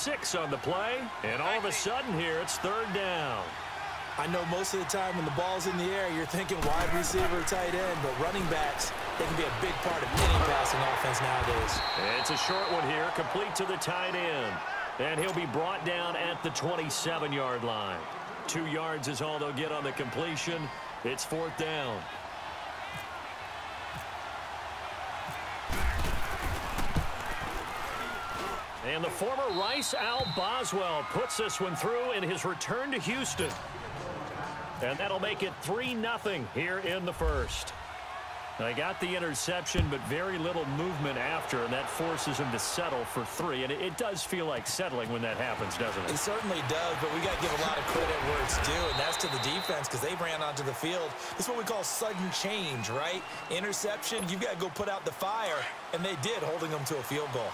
6 on the play, and all of a sudden here it's 3rd down. I know most of the time when the ball's in the air, you're thinking wide receiver, tight end, but running backs, they can be a big part of any passing offense nowadays. It's a short one here, complete to the tight end. And he'll be brought down at the 27-yard line. 2 yards is all they'll get on the completion. It's 4th down. And the former Rice Al Boswell puts this one through in his return to Houston. And that'll make it 3-0 here in the first. They got the interception, but very little movement after, and that forces him to settle for 3. And it does feel like settling when that happens, doesn't it? It certainly does, but we got to give a lot of credit where it's due, and that's to the defense because they ran onto the field. It's what we call sudden change, right? Interception, you've got to go put out the fire, and they did, holding them to a field goal.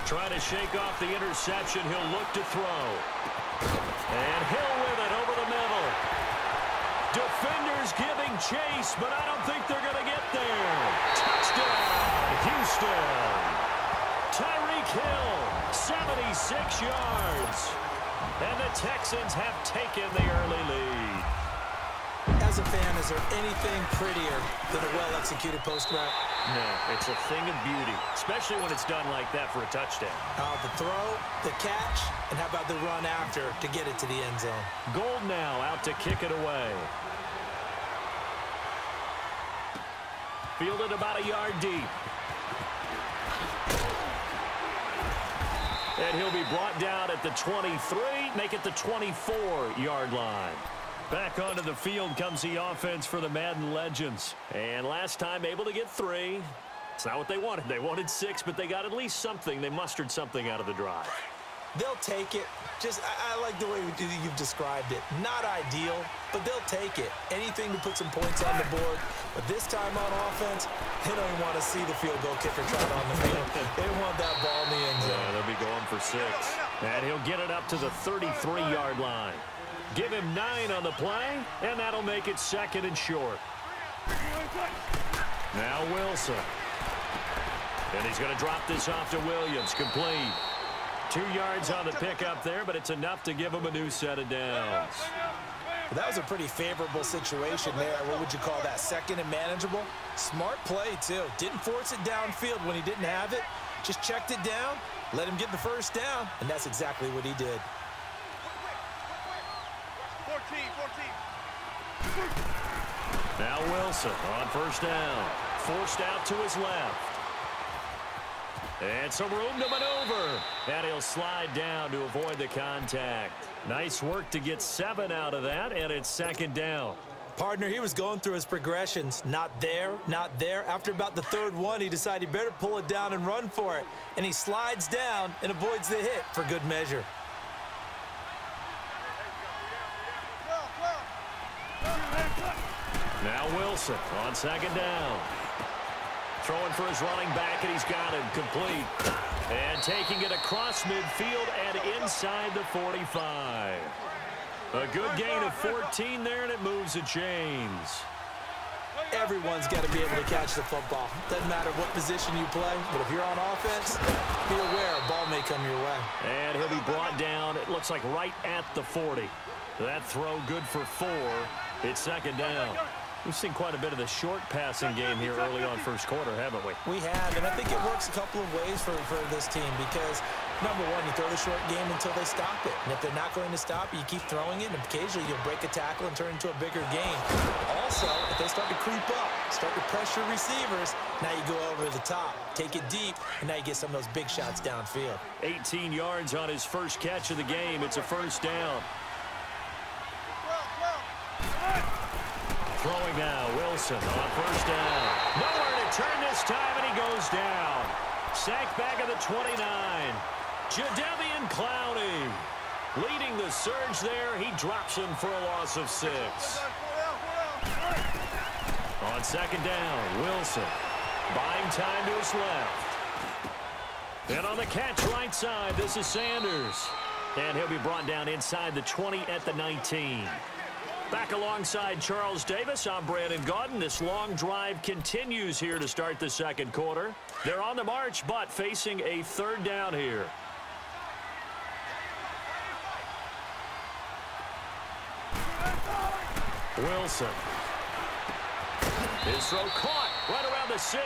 Trying to shake off the interception. He'll look to throw. And Hill with it over the middle. Defenders giving chase, but I don't think they're going to get there. Touchdown, Houston. Tyreek Hill, 76 yards. And the Texans have taken the early lead. As a fan, is there anything prettier than a well-executed post route? No, it's a thing of beauty, especially when it's done like that for a touchdown. The throw, the catch, and how about the run after to get it to the end zone? Gold now out to kick it away. Fielded about a yard deep. And he'll be brought down at the 23, make it the 24-yard line. Back onto the field comes the offense for the Madden Legends. And last time able to get 3. It's not what they wanted. They wanted 6, but they got at least something. They mustered something out of the drive. They'll take it. I like the way you've described it. Not ideal, but they'll take it. Anything to put some points on the board. But this time on offense, they don't even want to see the field goal kicker try it on the field. They want that ball in the end zone. Yeah, they'll be going for 6. And he'll get it up to the 33-yard line. Give him 9 on the play, and that'll make it 2nd and short. Now Wilson. And he's going to drop this off to Williams. Complete. 2 yards on the pickup there, but it's enough to give him a new set of downs. That was a pretty favorable situation there. What would you call that? 2nd and manageable? Smart play, too. Didn't force it downfield when he didn't have it. Just checked it down, let him get the first down, and that's exactly what he did. 14. Now Wilson on first down. Forced out to his left. And some room to maneuver. And he'll slide down to avoid the contact. Nice work to get 7 out of that, and it's 2nd down. Partner, he was going through his progressions. Not there, not there. After about the 3rd one, he decided he better pull it down and run for it. And he slides down and avoids the hit for good measure. Now Wilson on 2nd down. Throwing for his running back, and he's got him complete. And taking it across midfield and inside the 45. A good gain of 14 there, and it moves the chains. Everyone's got to be able to catch the football. Doesn't matter what position you play, but if you're on offense, be aware a ball may come your way. And he'll be brought down, it looks like right at the 40. That throw good for 4. It's 2nd down. We've seen quite a bit of the short passing game here early on first quarter, haven't we? We have, and I think it works a couple of ways for this team because, number one, you throw the short game until they stop it. And if they're not going to stop it, you keep throwing it, and occasionally you'll break a tackle and turn it into a bigger game. Also, if they start to creep up, start to pressure receivers, now you go over the top, take it deep, and now you get some of those big shots downfield. 18 yards on his first catch of the game. It's a first down. Throwing now, Wilson on first down. Nowhere to turn this time, and he goes down. Sacked back at the 29. Jadeveon Clowney leading the surge there. He drops him for a loss of 6. On 2nd down, Wilson buying time to his left. And on the catch right side, this is Sanders. And he'll be brought down inside the 20 at the 19. Back alongside Charles Davis, I'm Brandon Gaudin. This long drive continues here to start the second quarter. They're on the march, but facing a third down here. Wilson. His throw caught right around the 6.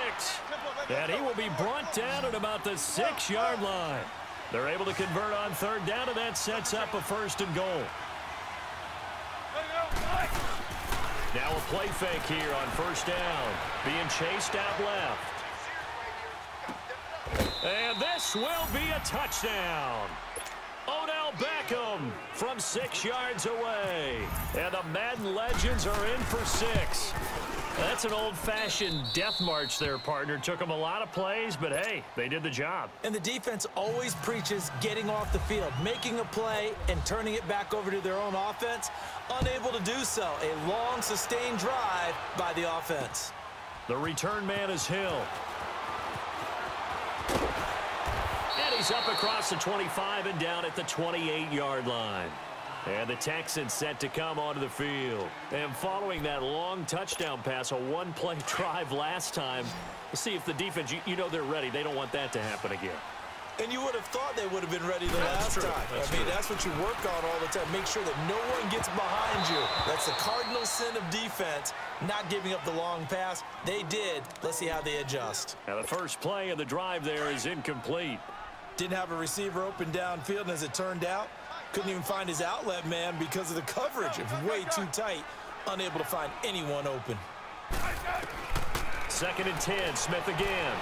And he will be brought down at about the 6-yard line. They're able to convert on third down, and that sets up a first and goal. Now a play fake here on first down. Being chased out left. And this will be a touchdown. Odell Beckham from 6 yards away. And the Madden legends are in for 6. That's an old-fashioned death march there, partner. Took them a lot of plays, but hey, they did the job. And the defense always preaches getting off the field, making a play, and turning it back over to their own offense. Unable to do so. A long, sustained drive by the offense. The return man is Hill. And he's up across the 25 and down at the 28-yard line. And the Texans set to come onto the field. And following that long touchdown pass, a one-play drive last time, we'll see if the defense, you know they're ready. They don't want that to happen again. And you would have thought they would have been ready the last time. That's what you work on all the time. Make sure that no one gets behind you. That's the cardinal sin of defense, not giving up the long pass. They did. Let's see how they adjust. Now the first play of the drive there is incomplete. Didn't have a receiver open downfield, and as it turned out, couldn't even find his outlet man because of the coverage. It was way too tight. Unable to find anyone open. 2nd and 10, Smith again.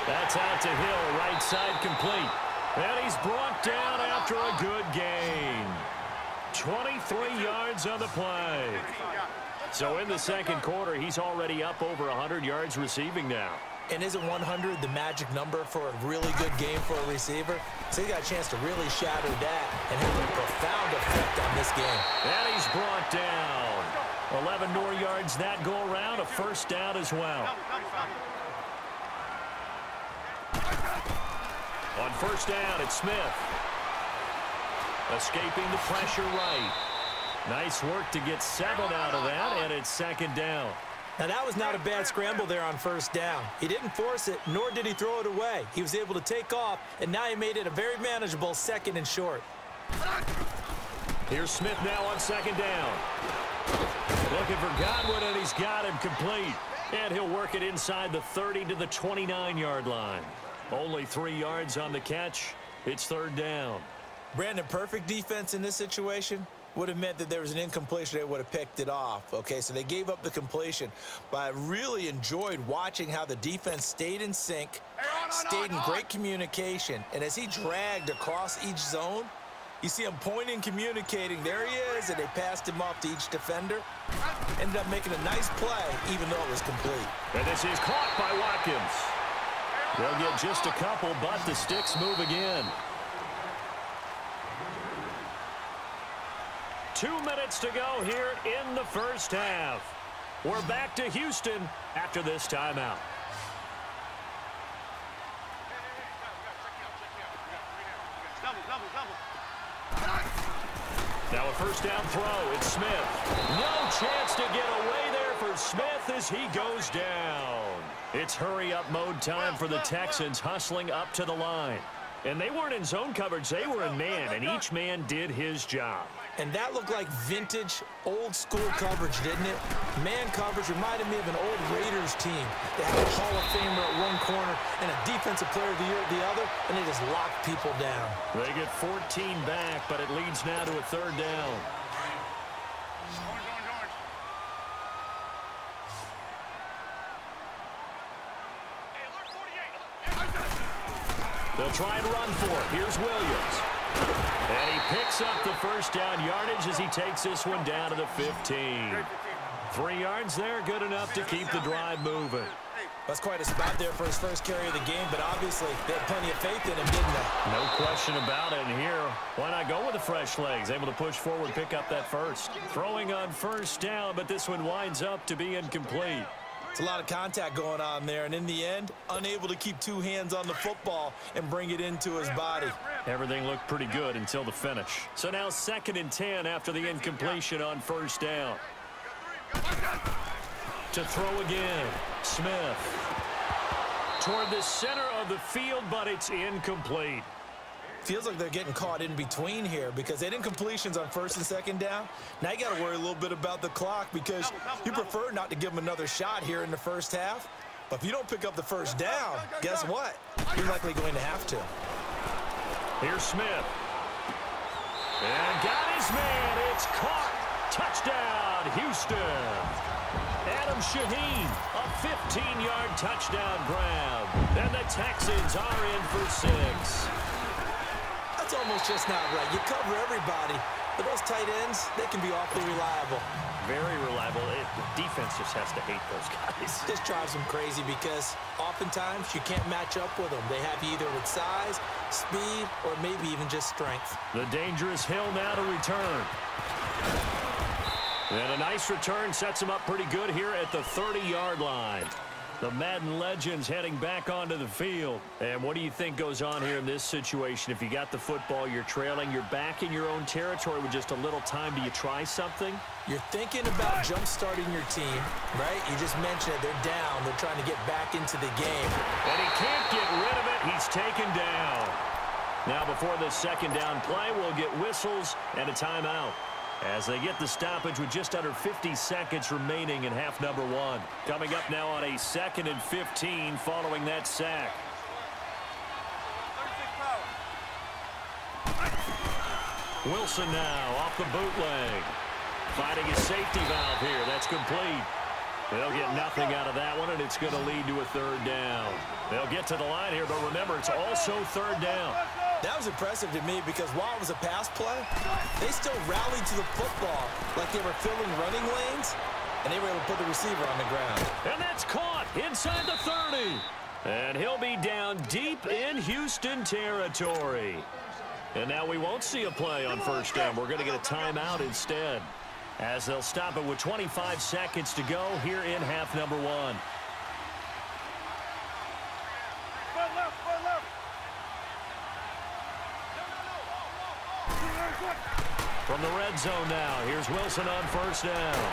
That's out to Hill, right side complete. And he's brought down after a good gain. 23 yards on the play. So in the second quarter, he's already up over 100 yards receiving now. And isn't 100 the magic number for a really good game for a receiver? So he got a chance to really shatter that and have a profound effect on this game. And he's brought down. 11 more yards that go around, a first down as well. On first down, it's Smith. Escaping the pressure right. Nice work to get 7 out of that, and it's 2nd down. Now, that was not a bad scramble there on first down. He didn't force it, nor did he throw it away. He was able to take off, and now he made it a very manageable 2nd and short. Here's Smith now on 2nd down. Looking for Godwin, and he's got him complete. And he'll work it inside the 30 to the 29-yard line. Only 3 yards on the catch. It's 3rd down. Brandon, perfect defense in this situation would have meant that there was an incompletion. They would have picked it off. Okay, so they gave up the completion. But I really enjoyed watching how the defense stayed in sync, stayed in great communication. And as he dragged across each zone, you see him pointing, communicating. There he is, and they passed him off to each defender. Ended up making a nice play, even though it was complete. And this is caught by Watkins. They'll get just a couple, but the sticks move again. 2 minutes to go here in the first half. We're back to Houston after this timeout. Now a first down throw. It's Smith. No chance to get away there for Smith as he goes down. It's hurry-up mode time for the Texans, hustling up to the line. And they weren't in zone coverage. They were in man, and each man did his job. And that looked like vintage, old-school coverage, didn't it? Man coverage reminded me of an old Raiders team. They had a Hall of Famer at one corner and a Defensive Player of the Year at the other, and they just locked people down. They get 14 back, but it leads now to a 3rd down. They'll try and run for it. Here's Williams. And he picks up the first down yardage as he takes this one down to the 15. 3 yards there, good enough to keep the drive moving. That's quite a spot there for his first carry of the game, but obviously they had plenty of faith in him, didn't they? No question about it. And here, why not go with the fresh legs? Able to push forward, pick up that first. Throwing on first down, but this one winds up to be incomplete. It's a lot of contact going on there, and in the end, unable to keep 2 hands on the football and bring it into his body. Everything looked pretty good until the finish. So now 2nd and 10 after the incompletion on 1st down. To throw again, Smith. Toward the center of the field, but it's incomplete. Feels like they're getting caught in between here because they didn't completions on 1st and 2nd down. Now you got to worry a little bit about the clock because you prefer not to give them another shot here in the 1st half. But if you don't pick up the 1st down, guess what? You're likely going to have to. Here's Smith. And got his man. It's caught. Touchdown, Houston. Adam Shaheen, a 15-yard touchdown grab. And the Texans are in for 6. That's almost just not right. You cover everybody, but those tight ends, they can be awfully reliable. Very reliable. The defense just has to hate those guys. This drives them crazy because oftentimes you can't match up with them. They have you either with size, speed, or maybe even just strength. The dangerous Hill now to return. And a nice return sets him up pretty good here at the 30-yard line. The Madden legends heading back onto the field. And what do you think goes on here in this situation? If you got the football, you're trailing, you're back in your own territory with just a little time. Do you try something? You're thinking about jump-starting your team, right? You just mentioned it. They're down. They're trying to get back into the game. And he can't get rid of it. He's taken down. Now before the 2nd down play, we'll get whistles and a timeout as they get the stoppage with just under 50 seconds remaining in half number 1. Coming up now on a 2nd and 15 following that sack. Wilson now off the bootleg. Finding his safety valve here. That's complete. They'll get nothing out of that one, and it's going to lead to a 3rd down. They'll get to the line here, but remember, it's also 3rd down. That was impressive to me because while it was a pass play, they still rallied to the football like they were filling running lanes, and they were able to put the receiver on the ground. And that's caught inside the 30. And he'll be down deep in Houston territory. And now we won't see a play on 1st down. We're going to get a timeout instead, as they'll stop it with 25 seconds to go here in half number 1. From the red zone now, here's Wilson on 1st down.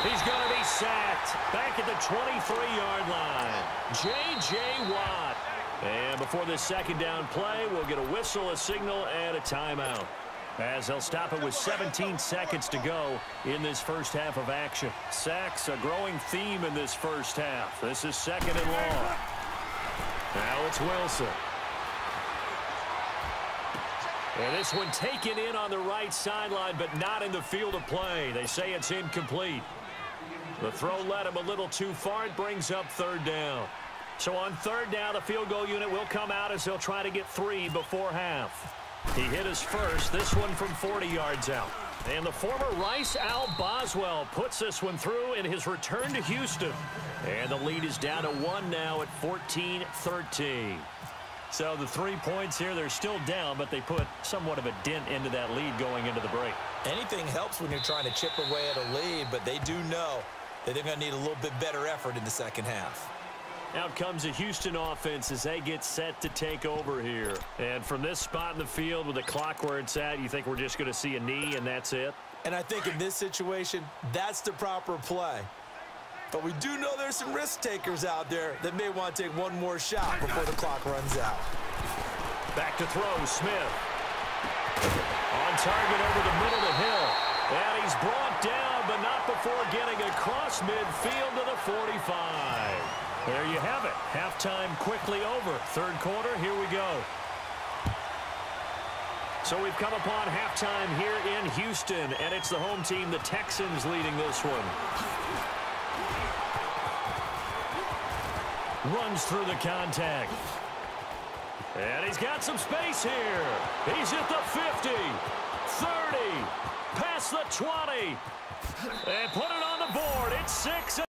He's going to be sacked back at the 23-yard line. J.J. Watt. And before this 2nd down play, we'll get a whistle, a signal, and a timeout, as they'll stop it with 17 seconds to go in this 1st half of action. Sacks, a growing theme in this 1st half. This is 2nd and long. Now it's Wilson. And this one taken in on the right sideline, but not in the field of play. They say it's incomplete. The throw led him a little too far. It brings up 3rd down. So on 3rd down, the field goal unit will come out as they'll try to get 3 before half. He hit his first, this one from 40 yards out. And the former Rice Al Boswell puts this one through in his return to Houston. And the lead is down to 1 now at 14-13. So the 3 points here, they're still down, but they put somewhat of a dent into that lead going into the break. Anything helps when you're trying to chip away at a lead, but they do know that they're going to need a little bit better effort in the 2nd half. Out comes the Houston offense as they get set to take over here. And from this spot in the field with the clock where it's at, you think we're just going to see a knee and that's it? And I think in this situation, that's the proper play. But we do know there's some risk takers out there that may want to take one more shot before the clock runs out. Back to throw, Smith. On target over the middle to Hill. And he's brought down, but not before getting across midfield to the 45. There you have it. Halftime quickly over. 3rd quarter, here we go. So we've come upon halftime here in Houston, and it's the home team, the Texans, leading this one. Runs through the contact. And he's got some space here. He's at the 50, 30, past the 20, and put it on the board. It's 6.